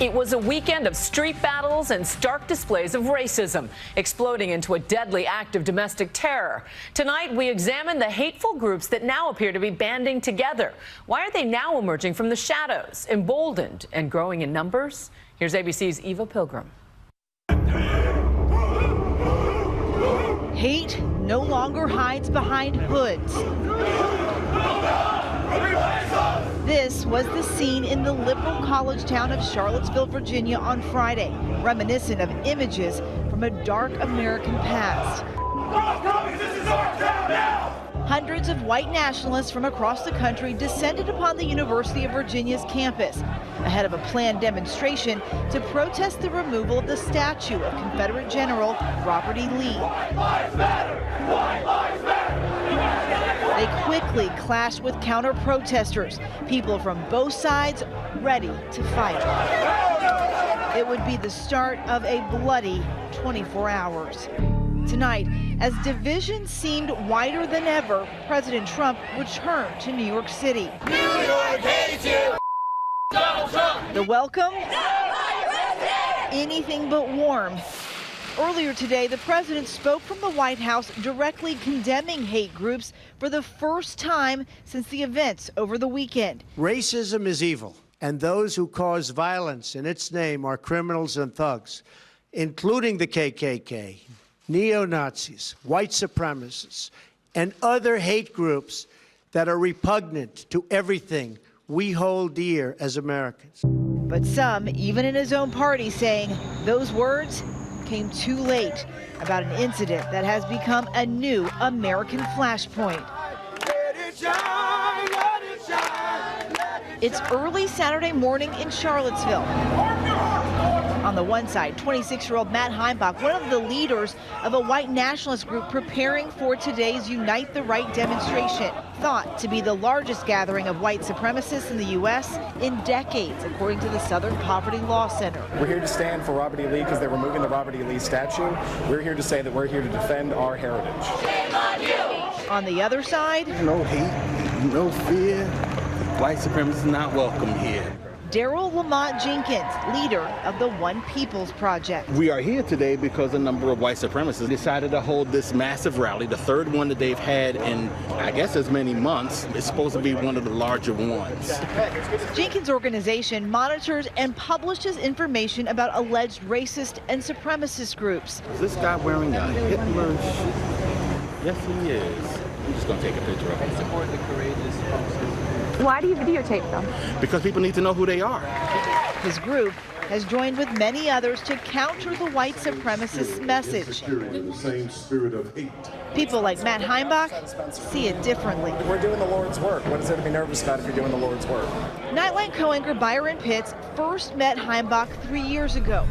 It was a weekend of street battles and stark displays of racism, exploding into a deadly act of domestic terror. Tonight, we examine the hateful groups that now appear to be banding together. Why are they now emerging from the shadows, emboldened and growing in numbers? Here's ABC's Eva Pilgrim. Hate no longer hides behind hoods. This was the scene in the liberal college town of Charlottesville, Virginia on Friday, reminiscent of images from a dark American past. This is our town now! Hundreds of white nationalists from across the country descended upon the University of Virginia's campus ahead of a planned demonstration to protest the removal of the statue of Confederate General Robert E. Lee. White lives matter! White lives matter! They quickly clashed with counter-protesters, people from both sides ready to fight. It would be the start of a bloody 24 hours. Tonight, as division seemed wider than ever, President Trump returned to New York City. New York hates you! Donald Trump! The welcome? Anything but warm. Earlier today, the president spoke from the White House directly condemning hate groups for the first time since the events over the weekend. Racism is evil, and those who cause violence in its name are criminals and thugs, including the KKK, neo-Nazis, white supremacists, and other hate groups that are repugnant to everything we hold dear as Americans. But some, even in his own party, saying those words came too late about an incident that has become a new American flashpoint. Let it shine, let it shine, let it It's early Saturday morning in Charlottesville. On the one side, 26-year-old Matt Heimbach, one of the leaders of a white nationalist group preparing for today's Unite the Right demonstration, thought to be the largest gathering of white supremacists in the U.S. in decades, according to the Southern Poverty Law Center. We're here to stand for Robert E. Lee because they're removing the Robert E. Lee statue. We're here to say that we're here to defend our heritage. Shame on you! On the other side, no hate, no fear. White supremacists not welcome here. Daryl Lamont Jenkins, leader of the One Peoples Project. We are here today because a number of white supremacists decided to hold this massive rally, the third one that they've had in, I guess, as many months. It's supposed to be one of the larger ones. Jenkins' organization monitors and publishes information about alleged racist and supremacist groups. Is this guy wearing a Hitler shirt? Yes, he is. I'm just going to take a picture of him. Support the courageous posters. Why do you videotape them? Because people need to know who they are. His group has joined with many others to counter the white supremacist message. The same spirit of hate. People like Matt Heimbach see it differently. We're doing the Lord's work. What is there to be nervous about if you're doing the Lord's work? Nightline co-anchor Byron Pitts first met Heimbach 3 years ago.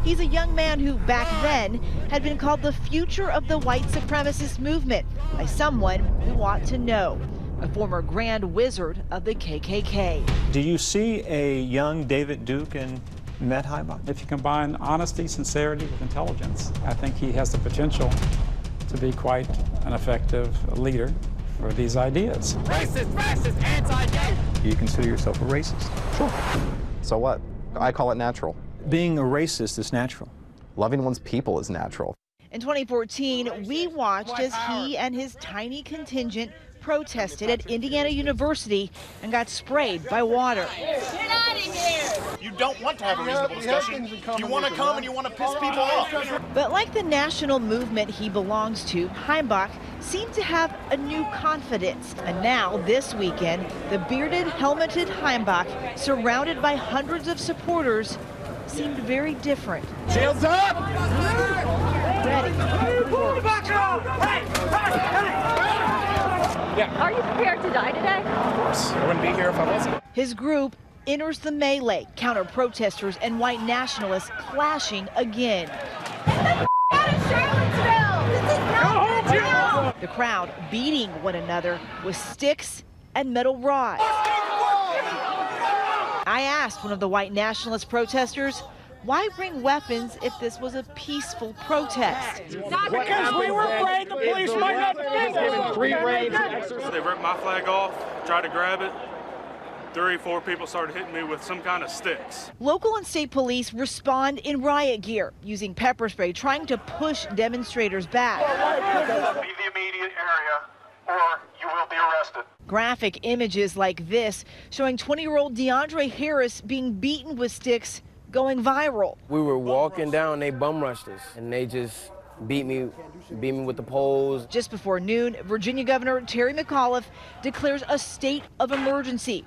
He's a young man who, back then, had been called the future of the white supremacist movement by someone who ought to know. A former grand wizard of the KKK. Do you see a young David Duke in Matt Heimbach? If you combine honesty, sincerity with intelligence, I think he has the potential to be quite an effective leader for these ideas. Racist, racist, anti-gay! Do you consider yourself a racist? Sure. So what? I call it natural. Being a racist is natural. Loving one's people is natural. In 2014, we watched as he and his tiny contingent protested at Indiana University and got sprayed by water. Get out of here! You don't want to have a reasonable discussion. You want to come and you want to piss people off. But like the national movement he belongs to, Heimbach seemed to have a new confidence. And now, this weekend, the bearded, helmeted Heimbach, surrounded by hundreds of supporters, seemed very different. Shields up! Ready. Are you prepared to die today? Of course. I wouldn't be here if I wasn't. His group enters the melee, counter-protesters and white nationalists clashing again. The crowd beating one another with sticks and metal rods. I asked one of the white nationalist protesters, why bring weapons if this was a peaceful protest? Because we were afraid the police might not be free reign. They ripped my flag off, tried to grab it. 3 or 4 people started hitting me with some kind of sticks. Local and state police respond in riot gear, using pepper spray, trying to push demonstrators back. Leave the immediate area or you will be arrested. Graphic images like this showing 20-year-old DeAndre Harris being beaten with sticks going viral. We were walking down, they bum rushed us, and they just beat me with the poles. Just before noon, Virginia Governor Terry McAuliffe declares a state of emergency.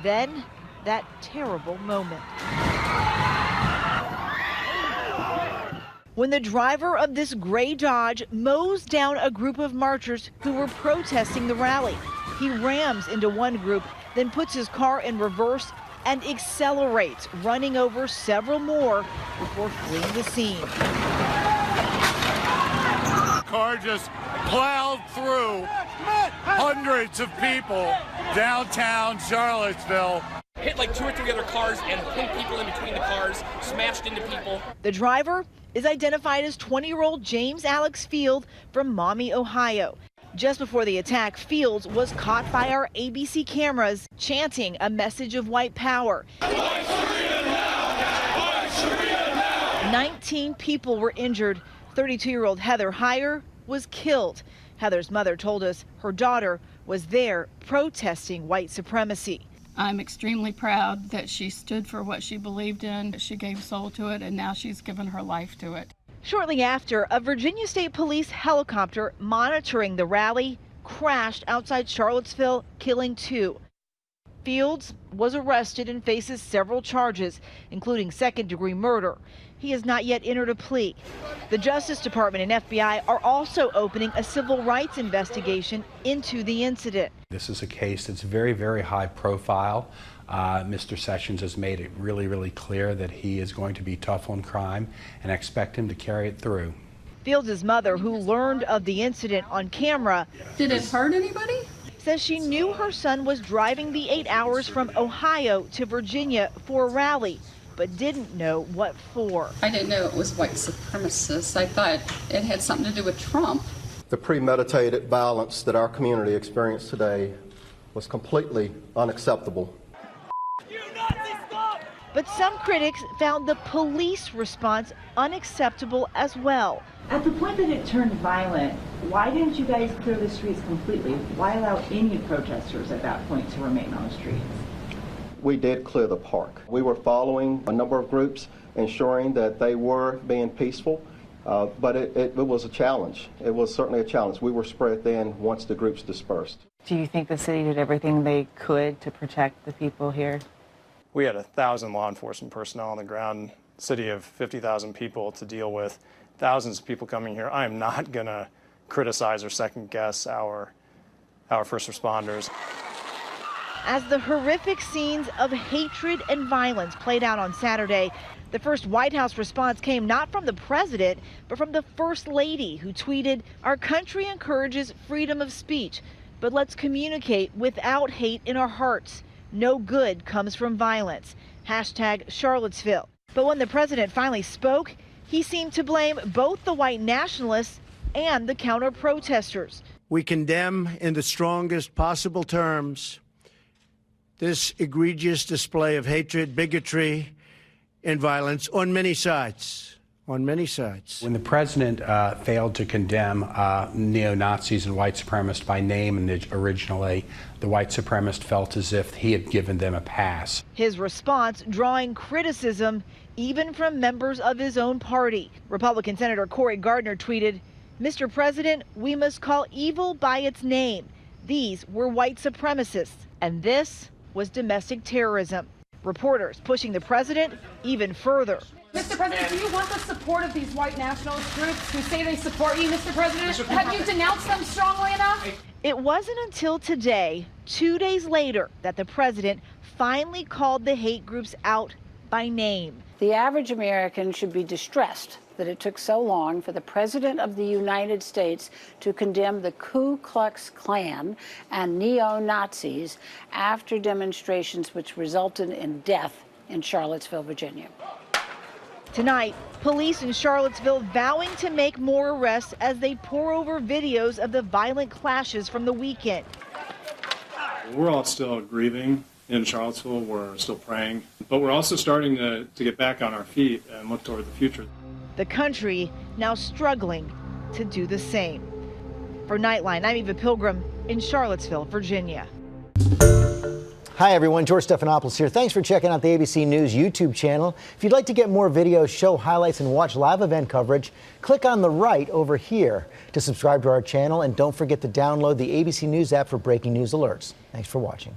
Then, that terrible moment. When the driver of this gray Dodge mows down a group of marchers who were protesting the rally. He rams into one group, then puts his car in reverse and accelerates, running over several more before fleeing the scene. The car just plowed through hundreds of people downtown Charlottesville. Hit like 2 or 3 other cars and pinned people in between the cars, smashed into people. The driver is identified as 20-year-old James Alex Field from Maumee, Ohio. Just before the attack, Fields was caught by our ABC cameras chanting a message of white power. 19 people were injured. 32-year-old Heather Heyer was killed. Heather's mother told us her daughter was there protesting white supremacy. I'm extremely proud that she stood for what she believed in. She gave soul to it, and now she's given her life to it. Shortly after, a Virginia State Police helicopter monitoring the rally crashed outside Charlottesville, killing 2. Fields was arrested and faces several charges, including second-degree murder. He has not yet entered a plea. The Justice Department and FBI are also opening a civil rights investigation into the incident. This is a case that's very, very high profile. Mr. Sessions has made it really, really clear that he is going to be tough on crime, and I expect him to carry it through. Fields' mother, who learned of the incident on camera, Did it hurt anybody? says she knew her son was driving the 8 hours from Ohio to Virginia for a rally, but didn't know what for. I didn't know it was white supremacists. I thought it had something to do with Trump. The premeditated violence that our community experienced today was completely unacceptable. But some critics found the police response unacceptable as well. At the point that it turned violent, why didn't you guys clear the streets completely? Why allow any protesters at that point to remain on the streets? We did clear the park. We were following a number of groups, ensuring that they were being peaceful, but it was a challenge. It was certainly a challenge. We were spread thin once the groups dispersed. Do you think the city did everything they could to protect the people here? We had 1,000 law enforcement personnel on the ground, city of 50,000 people to deal with, thousands of people coming here. I am not going to criticize or second guess our first responders. As the horrific scenes of hatred and violence played out on Saturday, the first White House response came not from the president, but from the First Lady, who tweeted, "Our country encourages freedom of speech, but let's communicate without hate in our hearts. No good comes from violence. Hashtag Charlottesville." But when the president finally spoke, he seemed to blame both the white nationalists and the counter-protesters. We condemn in the strongest possible terms this egregious display of hatred, bigotry, and violence on many sides. On many sides. When the president failed to condemn neo-Nazis and white supremacists by name originally, the white supremacist felt as if he had given them a pass. His response drawing criticism even from members of his own party. Republican Senator Cory Gardner tweeted, "Mr. President, we must call evil by its name. These were white supremacists, and this was domestic terrorism." Reporters pushing the president even further. Mr. President, do you want the support of these white nationalist groups who say they support you, Mr. President? Have you denounced them strongly enough? It wasn't until today, 2 days later, that the president finally called the hate groups out by name. The average American should be distressed that it took so long for the President of the United States to condemn the Ku Klux Klan and neo-Nazis after demonstrations which resulted in death in Charlottesville, Virginia. Tonight, police in Charlottesville vowing to make more arrests as they pour over videos of the violent clashes from the weekend. We're all still grieving in Charlottesville. We're still praying, but we're also starting to get back on our feet and look toward the future. The country now struggling to do the same. For Nightline, I'm Eva Pilgrim in Charlottesville, Virginia. Hi everyone, George Stephanopoulos here. Thanks for checking out the ABC News YouTube channel. If you'd like to get more videos, show highlights, and watch live event coverage, click on the right over here to subscribe to our channel, and don't forget to download the ABC News app for breaking news alerts. Thanks for watching.